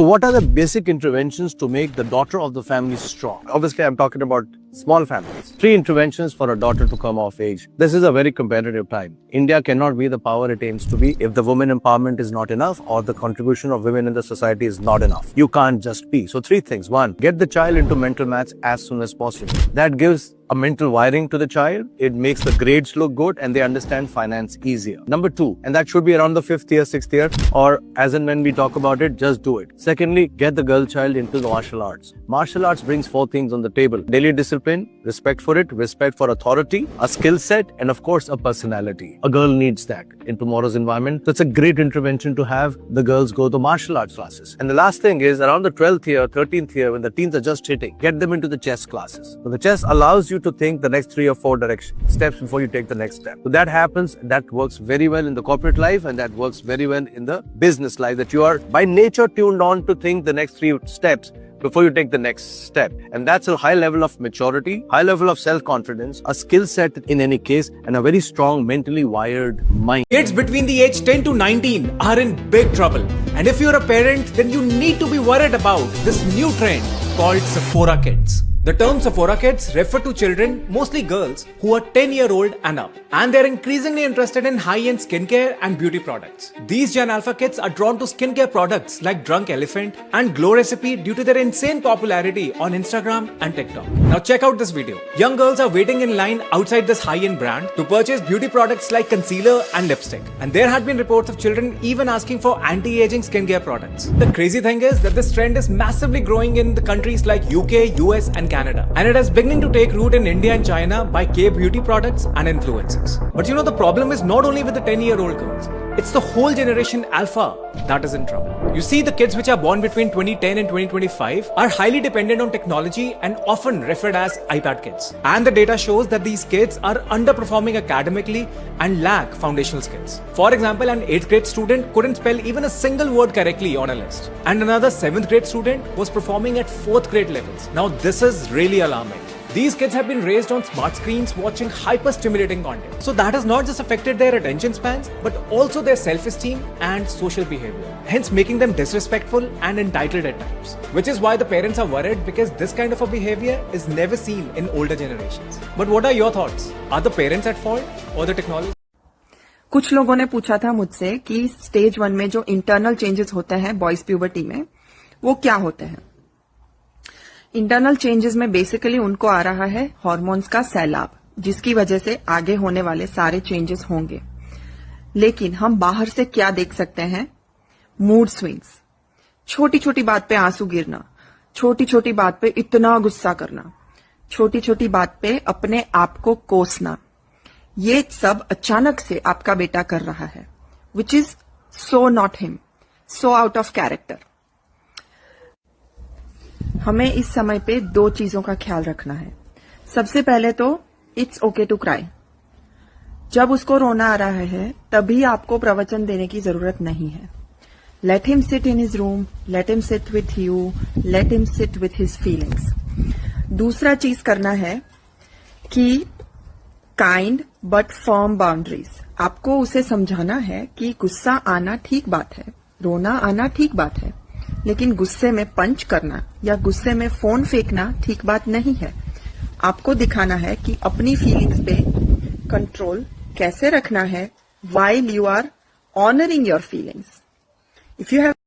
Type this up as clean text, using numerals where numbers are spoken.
What are the basic interventions to make the daughter of the family strong? Obviously, I'm talking about small families. 3 interventions for a daughter to come of age. This is a very competitive time. India cannot be the power it aims to be if the women empowerment is not enough or the contribution of women in the society is not enough. You can't just be. So 3 things. 1, get the child into mental maths as soon as possible. That gives a mental wiring to the child. It makes the grades look good and they understand finance easier. Number 2, and that should be around the 5th year, 6th year, or as and when we talk about it, just do it. Secondly, get the girl child into the martial arts. Martial arts brings 4 things on the table: daily discipline, respect for it, respect for authority, a skill set, and of course, a personality. A girl needs that in tomorrow's environment. So it's a great intervention to have the girls go to martial arts classes. And the last thing is around the 12th year, 13th year, when the teens are just hitting, get them into the chess classes. So the chess allows you to think the next 3 or 4 steps before you take the next step. So that happens, that works very well in the corporate life and that works very well in the business life, that you are by nature tuned on to think the next 3 steps before you take the next step. And that's a high level of maturity, high level of self-confidence, a skill set in any case, and a very strong mentally wired mind. Kids between the age 10 to 19 are in big trouble. And if you're a parent, then you need to be worried about this new trend called Sephora Kids. The term Sephora Kids refer to children, mostly girls, who are 10-year-old and up. And they're increasingly interested in high-end skincare and beauty products. These Gen Alpha kids are drawn to skincare products like Drunk Elephant and Glow Recipe due to their insane popularity on Instagram and TikTok. Now check out this video. Young girls are waiting in line outside this high-end brand to purchase beauty products like concealer and lipstick. And there had been reports of children even asking for anti-aging skincare products. The crazy thing is that this trend is massively growing in the countries like UK, US and Canada. And it is beginning to take root in India and China by K-beauty products and influencers. But you know, the problem is not only with the 10-year-old girls. It's the whole generation Alpha that is in trouble. You see, the kids which are born between 2010 and 2025 are highly dependent on technology and often referred as iPad kids. And the data shows that these kids are underperforming academically and lack foundational skills. For example, an 8th grade student couldn't spell even a single word correctly on a list. And another 7th grade student was performing at 4th grade levels. Now this is really alarming. These kids have been raised on smart screens watching hyper-stimulating content. So that has not just affected their attention spans, but also their self-esteem and social behavior. Hence making them disrespectful and entitled at times. Which is why the parents are worried, because this kind of a behavior is never seen in older generations. But what are your thoughts? Are the parents at fault or the technology? कुछ लोगों ने पूछा था मुझसे कि stage 1 में जो internal changes होते हैं बॉयज प्यूबर्टी में, वो क्या होते हैं। इंटरनल चेंजेस में बेसिकली उनको आ रहा है हार्मोन्स का सैलाब, जिसकी वजह से आगे होने वाले सारे चेंजेस होंगे। लेकिन हम बाहर से क्या देख सकते हैं? मूड स्विंग्स, छोटी छोटी बात पे आंसू गिरना, छोटी छोटी बात पे इतना गुस्सा करना, छोटी छोटी बात पे अपने आप को कोसना, ये सब अचानक से आपका बेटा कर रहा है, which is so not him, so out of character. हमें इस समय पे 2 चीजों का ख्याल रखना है। सबसे पहले तो इट्स ओके टू क्राई। जब उसको रोना आ रहा है तभी आपको प्रवचन देने की जरूरत नहीं है। Let him sit in his room, let him sit with you, let him sit with his feelings. दूसरा चीज करना है कि काइंड बट फर्म बाउंड्रीज। आपको उसे समझाना है कि गुस्सा आना ठीक बात है, रोना आना ठीक बात है, लेकिन गुस्से में पंच करना या गुस्से में फोन फेंकना ठीक बात नहीं है। आपको दिखाना है कि अपनी फीलिंग्स पे कंट्रोल कैसे रखना है while you are honoring your feelings. If you have